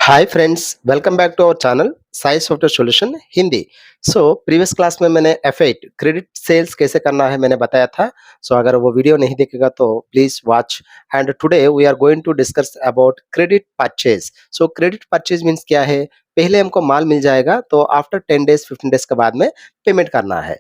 Hi friends, welcome back to our channel Sai software solution Hindi. Previous class में मैंने F8 credit sales कैसे करना है मैंने बताया था। अगर वो वीडियो नहीं देखेगा तो please watch. And today we are going to discuss about credit purchase. Credit purchase means क्या है? पहले हमको माल मिल जाएगा तो आफ्टर 10 डेज 15 डेज के बाद में पेमेंट करना है।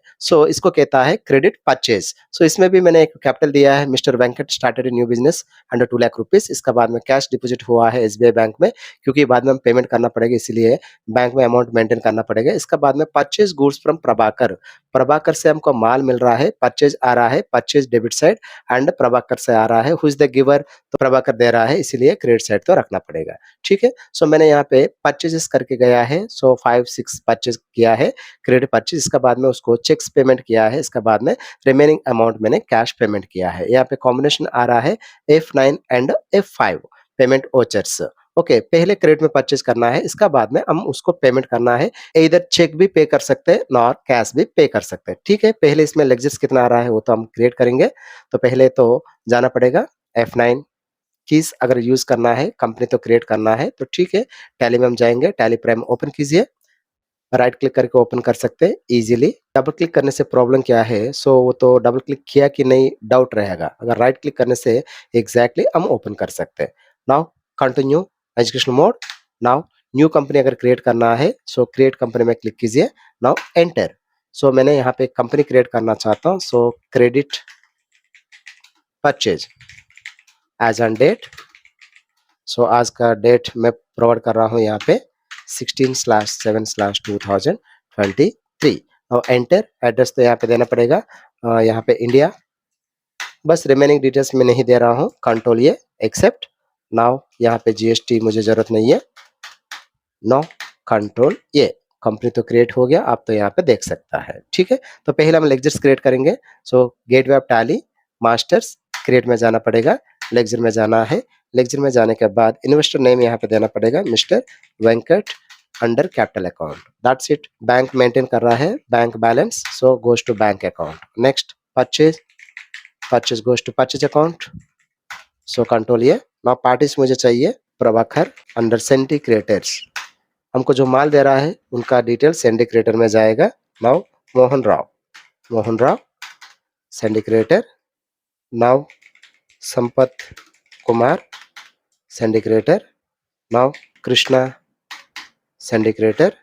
इसको कहता है क्रेडिट परचेज। इसमें भी मैंने एक कैपिटल दिया है, mister Venkat started new business under 2 lakh rupees. इसका बाद में कैश डिपॉजिट हुआ है SBI बैंक में, क्योंकि बाद में हम पेमेंट करना पड़ेगा, इसीलिए बैंक में अमाउंट मेंटेन करना पड़ेगा। इसका बाद में purchase goods from Prabhakar. Prabhakar से हमको माल मिल रहा है, परचेज आ रहा है, purchase debit side and Prabhakar से आ रहा है। Who is the giver? तो प्रभाकर दे रहा है, इसीलिए क्रेडिट साइड तो रखना पड़ेगा। ठीक है। मैंने यहाँ पे परचेजेस करके गया है। 5-6 परचेज किया है क्रेडिट परचेज। इसका बाद में उसको चेक्स पेमेंट किया है। इसका बाद में रिमेनिंग अमाउंट मैंने कैश पेमेंट किया है। यहाँ पे कॉम्बिनेशन आ रहा है F9 and F5 payment vouchers. Okay, पहले क्रेडिट में परचेज करना है, इसका बाद में हम उसको पेमेंट करना है। इधर चेक भी पे कर सकते हैं और कैश भी पे कर सकते हैं। ठीक है। पहले इसमें लेक्चर्स कितना आ रहा है वो तो हम क्रिएट करेंगे। तो पहले तो जाना पड़ेगा F9 कीज। अगर यूज करना है कंपनी तो क्रिएट करना है तो ठीक है। टैली में हम जाएंगे, टैली प्राइम ओपन कीजिए। राइट क्लिक करके ओपन कर सकते हैं इजीली। डबल क्लिक करने से प्रॉब्लम क्या है? वो तो डबल क्लिक किया कि नहीं डाउट रहेगा। अगर राइट क्लिक करने से एग्जैक्टली हम ओपन कर सकते हैं। Now continue education mode. Now new company अगर क्रिएट करना है क्रिएट कंपनी में क्लिक कीजिए। Now enter. मैंने यहाँ पे कंपनी क्रिएट करना चाहता हूँ। Credit purchase as on date. आज का डेट मैं प्रोवाइड कर रहा हूँ यहाँ पे 16/7/2023। और एंटर। एड्रेस तो यहाँ पे देना पड़ेगा, यहाँ पे इंडिया। बस रिमेनिंग डिटेल्स में नहीं दे रहा हूँ। कंट्रोल ये एक्सेप्ट। नाउ यहाँ पे GST मुझे जरूरत नहीं है। नो, कंट्रोल ये। कंपनी तो क्रिएट हो गया, आप तो यहाँ पे देख सकता है। ठीक है। तो पहले हम लेक्चर्स क्रिएट करेंगे। Gateway of tally masters create में जाना पड़ेगा। लेक्चर में जाना है। लेक्चर में जाने के बाद इन्वेस्टर नेम यहाँ पे देना पड़ेगा, mister Venkat under capital account. That's it. Bank maintain कर रहा है, bank balance, goes to bank account. Next purchase. Purchase goes to purchase account. Control ये। नाउ पार्टीज मुझे चाहिए प्रभाकर अंडर सेंटी क्रिएटर्स। हमको जो माल दे रहा है उनका डिटेल सेंडी क्रिएटर में जाएगा। Now Mohan Rao, Mohan Rao sundry creditor. Now Sampat Kumar sundry creditor. Now Krishna sundry creditor.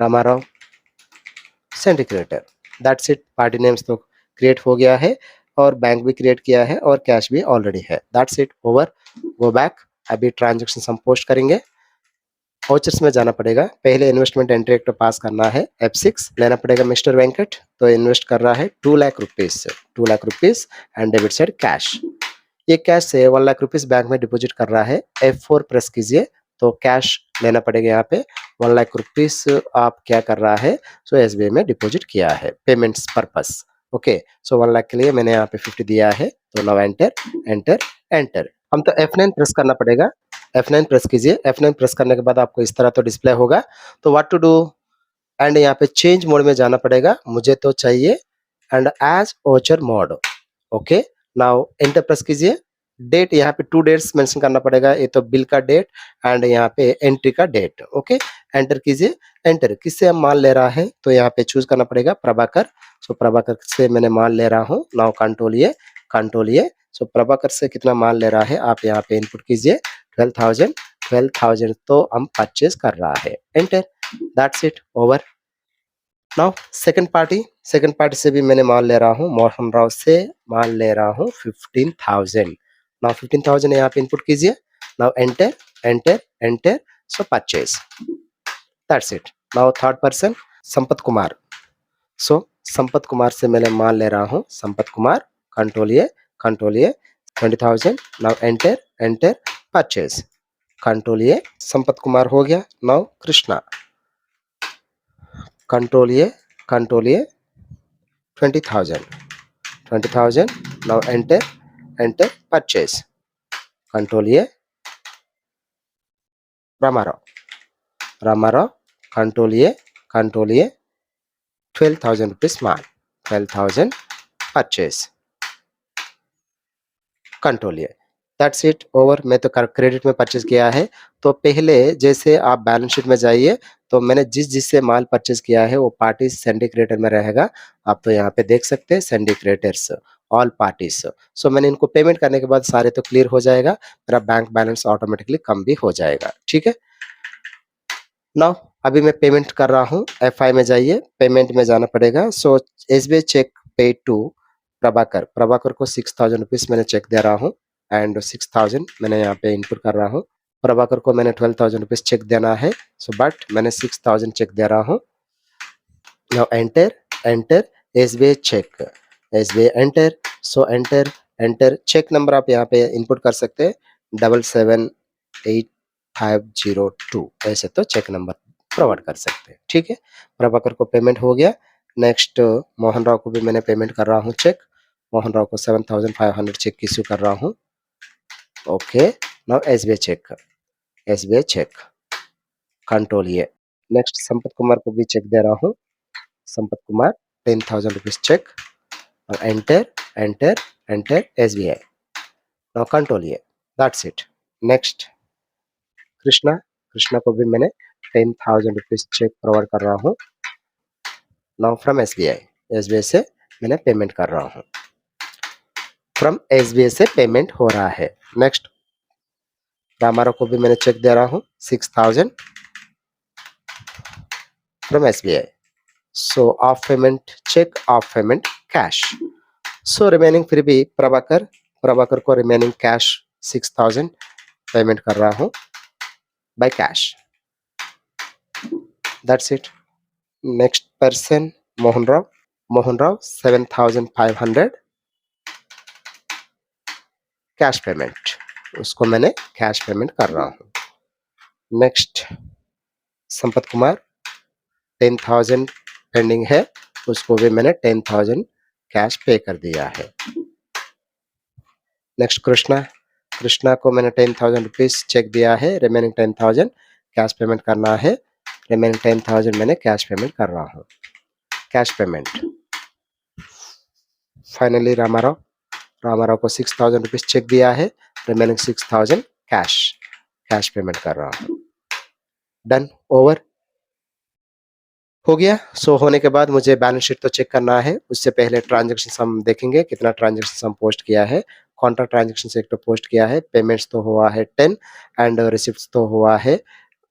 Ramarao sundry creditor. That's it. Party names तो क्रिएट हो गया है और बैंक भी क्रिएट किया है और कैश भी ऑलरेडी है। That's it. Over. Go back. अभी ट्रांजेक्शन हम पोस्ट करेंगे। वाउचर्स में जाना पड़ेगा। पहले इन्वेस्टमेंट एंट्री एक्ट पास करना है, F6 लेना पड़ेगा। मिस्टर वेंकट तो इन्वेस्ट कर रहा है 2 lakh rupees, 2 lakh rupees and debit side cash. ये कैश से 1 लाख रुपीज बैंक में डिपॉजिट कर रहा है। F4 प्रेस कीजिए तो कैश लेना पड़ेगा। यहाँ पे 1 लाख रुपीज आप क्या कर रहा है? SBI में डिपॉजिट किया है पेमेंट्स पर्पस। ओके। 1 लाख के लिए मैंने यहाँ पे 50 दिया है। तो नाउ एंटर एंटर एंटर। हम तो F9 प्रेस करना पड़ेगा। F9 प्रेस कीजिए। F9 प्रेस करने के बाद आपको इस तरह तो डिस्प्ले होगा। तो व्हाट टू डू? एंड यहाँ पे चेंज मोड में जाना पड़ेगा। मुझे तो चाहिए and as voucher mode. Okay. Now enter press कीजिए। डेट यहाँ पे 2 डेट्स मेंशन करना पड़ेगा। ये तो बिल का डेट एंड यहाँ पे एंट्री का डेट। ओके। एंटर कीजिए। एंटर। किससे हम माल ले रहा है तो यहाँ पे चूज करना पड़ेगा प्रभाकर। प्रभाकर से मैंने माल ले रहा हूँ। नाउ कंट्रोल ये, कंट्रोल ये। प्रभाकर से कितना माल ले रहा है आप यहाँ पे इनपुट कीजिए। 12,000, 12,000 तो हम परचेज कर रहा है। Enter. That's it. Over. Now second party से भी मैंने माल ले रहा हूँ। मोहन राव से माल ले रहा हूँ 15,000। नाउ 15,000 यहाँ पे इनपुट कीजिए। Now enter enter enter. Purchase. That's it. Now third person Sampat Kumar. Sampat Kumar से मैंने माल ले रहा हूँ। संपत कुमार कंट्रोल ये, कंट्रोल ये। 20,000। Now enter enter purchase. Control ये। संपत कुमार हो गया। नाउ कृष्णा कंट्रोल ये, कंट्रोल ये। 20,000, 20,000। Now enter enter purchase. Control ये। रामाराव, रामाराव कंट्रोल ये, कंट्रोल ये। 12,000 रुपीज माल, 12,000 परचेज। कंट्रोल ये। That's it over. मैं तो क्रेडिट में परचेज किया है। तो पहले जैसे आप बैलेंस शीट में जाइए, तो मैंने जिससे माल परचेज किया है वो पार्टीज सेंडी क्रिएटर में रहेगा। आप तो यहाँ पे देख सकते हैं सेंडी क्रिएटर्स ऑल पार्टीज। सो मैंने इनको पेमेंट करने के बाद सारे तो क्लियर हो जाएगा, मेरा बैंक बैलेंस ऑटोमेटिकली कम भी हो जाएगा। ठीक है, नाउ अभी मैं पेमेंट कर रहा हूँ। एफआई में जाइए, पेमेंट में जाना पड़ेगा। So SBI cheque paid to Prabhakar. Prabhakar को 6000 रुपीज मैंने चेक दे रहा हूँ एंड 6000 मैंने यहाँ पे इनपुट कर रहा हूँ। प्रभाकर को मैंने 12000 रुपीज चेक देना है, सो बट मैंने 6000 चेक दे रहा हूँ। Now enter, enter SBI cheque, SBI enter. So enter, enter cheque number आप यहाँ पे इनपुट कर सकते हैं 778502, ऐसे तो चेक नंबर प्रोवाइड कर सकते हैं। ठीक है, प्रभाकर को पेमेंट हो गया। नेक्स्ट मोहन राव को भी मैंने पेमेंट कर रहा हूँ चेक। मोहन राव को 7500 चेक इश्यू कर रहा हूँ। Okay, now SBI cheque, SBI cheque control A. Next Sampath Kumar को भी चेक दे रहा हूँ। संपत कुमार 10,000 रुपीज चेक और enter, enter, enter SBI. Now control ये, that's it. Next Krishna, Krishna को भी मैंने 10,000 रुपीज चेक प्रोवाइड कर रहा हूँ। नाउ फ्रॉम एसबीआई, एसबीआई से मैंने पेमेंट कर रहा हूँ। फ्रॉम एसबीआई से पेमेंट हो रहा है। नेक्स्ट रामाराव को भी मैंने चेक दे रहा हूँ 6000 from SBI. So of payment cheque, of payment cash. So remaining फिर भी प्रभाकर, प्रभाकर को रिमेनिंग कैश 6000 पेमेंट कर रहा हूँ by cash. That's it. Next person Mohan Rao, Mohan Rao 7500 cash payment, उसको मैंने कैश पेमेंट कर रहा हूँ। नेक्स्ट संपत कुमार 10,000 पेंडिंग है, उसको भी मैंने 10,000 कैश पे कर दिया है। नेक्स्ट कृष्णा, कृष्णा को मैंने 10,000 रुपीज चेक दिया है, रिमेनिंग 10,000 कैश पेमेंट करना है। रिमेनिंग 10,000 मैंने कैश पेमेंट कर रहा हूँ, cash payment. Finally Ramarao, Ramarao को 6,000 रुपीज चेक दिया है, रिमेनिंग 6,000 कैश, कैश पेमेंट कर रहा हूँ। डन, ओवर हो गया। सो होने के बाद मुझे बैलेंस शीट तो चेक करना है, उससे पहले ट्रांजेक्शन हम देखेंगे कितना ट्रांजेक्शन हम पोस्ट किया है। कॉन्ट्रा ट्रांजेक्शन से एक तो पोस्ट किया है, पेमेंट्स तो हुआ है 10 एंड रिसिप्ट्स तो हुआ है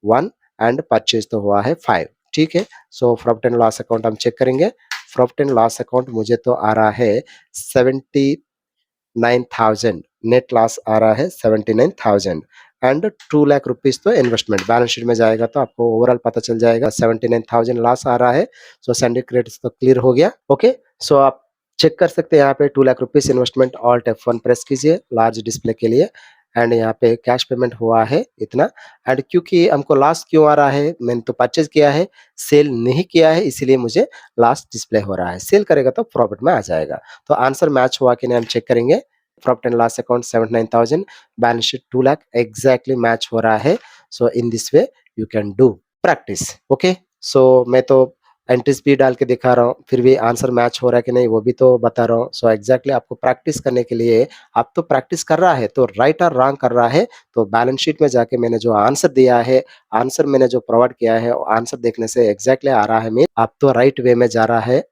1 एंड परचेज तो हुआ है 5। ठीक है, so profit and loss account हम चेक करेंगे। प्रॉफिट एंड लॉस अकाउंट मुझे तो आ रहा है 79,000, नेट लॉस आ रहा है 79,000 एंड 2 लाख रुपीज तो इन्वेस्टमेंट। बैलेंस शीट में जाएगा तो आपको ओवरऑल पता चल जाएगा 79,000 लॉस आ रहा है। सो सैंडी क्रेडिट्स तो क्लियर हो गया। ओके, सो आप चेक कर सकते हैं यहाँ पे 2 lakh rupees investment, alt F1 press कीजिए लार्ज डिस्प्ले के लिए एंड यहाँ पे कैश पेमेंट हुआ है इतना। एंड क्योंकि हमको लॉस क्यों आ रहा है, मैंने तो परचेज किया है, सेल नहीं किया है, इसीलिए मुझे लॉस डिस्प्ले हो रहा है। सेल करेगा तो प्रॉफिट में आ जाएगा। तो आंसर मैच हुआ कि नहीं हम चेक करेंगे। Profit and loss account 79,000, balance sheet 2 lakh exactly match हो रहा है। So in this way you can do practice. Okay, so मैं तो एंट्रीज भी डाल के दिखा रहा हूँ, फिर भी आंसर मैच हो रहा है कि नहीं वो भी तो बता रहा हूँ। सो एग्जैक्टली आपको प्रैक्टिस करने के लिए, आप तो प्रैक्टिस कर रहा है तो राइट और रॉन्ग कर रहा है, तो बैलेंस शीट में जाके मैंने जो आंसर दिया है, आंसर मैंने जो प्रोवाइड किया है, आंसर देखने से एग्जैक्टली आ रहा है मीन आप तो राइट वे में जा रहा है।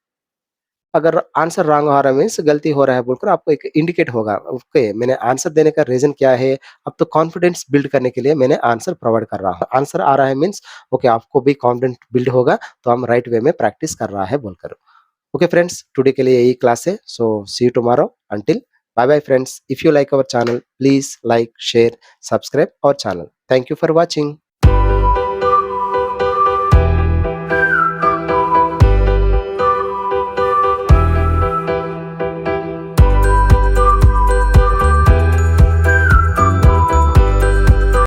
अगर आंसर रॉन्ग आ रहा है मीन्स गलती हो रहा है बोलकर आपको एक इंडिकेट होगा। ओके, मैंने आंसर देने का रीजन क्या है, अब तो कॉन्फिडेंस बिल्ड करने के लिए मैंने आंसर प्रोवाइड कर रहा हूँ। आंसर आ रहा है मीन्स ओके आपको भी कॉन्फिडेंस बिल्ड होगा, तो हम राइट वे में प्रैक्टिस कर रहा है बोलकर। ओके फ्रेंड्स, टुडे के लिए यही क्लास है। So see you tomorrow, until bye bye friends. If you like our channel please like share subscribe our channel. Thank you for watching.